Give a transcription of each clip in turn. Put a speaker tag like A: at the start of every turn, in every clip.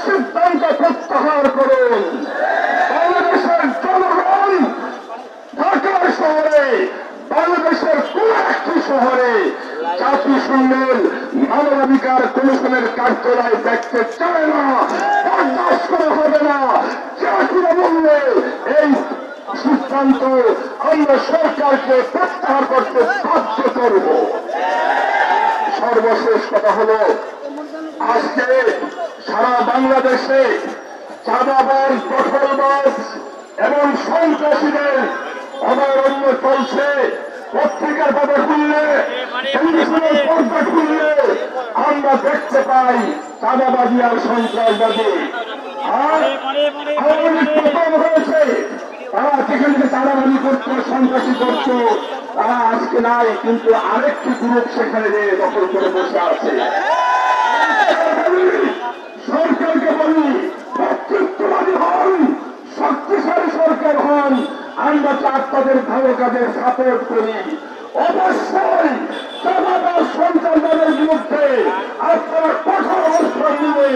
A: সিদ্ধান্ত প্রত্যাহার করুন। বাংলাদেশের জনগণ ঢাকা শহরে, বাংলাদেশের কোন একটি শহরে জাতিসংঘের মানবাধিকার কমিশনের কার্যালয় দেখতে চায় না, বরদাস্ত করা হবে না। জাতিরা বললে এই সিদ্ধান্ত আমরা সরকারকে প্রত্যাহার করতে বাধ্য করব। সর্বশেষ কথা হলো, আজকে সারা বাংলাদেশে চাঁদাবাজ, দখলবাজ এবং সন্ত্রাসীদের অভয়ারণ্য চলছে। পত্রিকার পাতা খুললে, টেলিভিশনের পর্দা খুললে আমরা দেখতে পাই চাঁদাবাজি আর সন্ত্রাসবাদী। আর প্রথম হয়েছে তারা যেখানে চাঁদাবাজি করতো, সন্ত্রাসী করতো, তারা আজকে নাই, কিন্তু আরেকটি গ্রুপ সেখানে দখল করে বসে আছে। সরকারকে বলি, নেতৃত্ববাদী হন, শক্তিশালী সরকার হন, আমরা আপনাদের ভালো কাজে সাপোর্ট করি। অবশ্যই চাঁদাবাজ সন্ত্রাসবাদের বিরুদ্ধে আপনারা কঠোর অবস্থান নিয়ে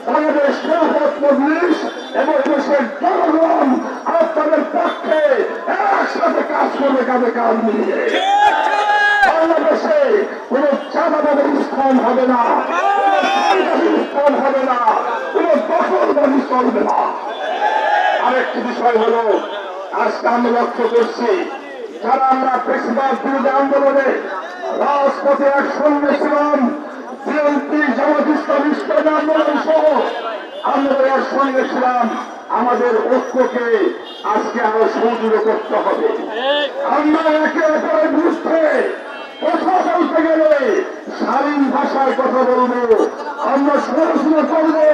A: বাংলাদেশ খেলাফত মজলিস এবং দেশের জনগণ আপনাদের পক্ষে একসাথে কাজ করবে, কাজে কাজ মিলিয়ে। বাংলাদেশে কোন চাঁদাবাদের স্থান হবে না, স্থান হবে না, কোন দখলবাদী চলবে না। আরেকটি বিষয় হলো, আজকে আমরা লক্ষ্য করছি যারা আমরা ফ্যাসিবাদ বিরোধী আন্দোলনে রাজপথে একসঙ্গে ছিলাম, বিএনপি, জামাত ইসলামী, ইসলামী আন্দোলন সহ আমরা এর সঙ্গে ছিলাম, আমাদের ঐক্যকে আজকে আরো সুদৃঢ় করতে হবে। আমরা একে অপরের বিরুদ্ধে কথা বলতে গেলে শালীন ভাষায় কথা বলবো, আমরা সরাসরি করবো,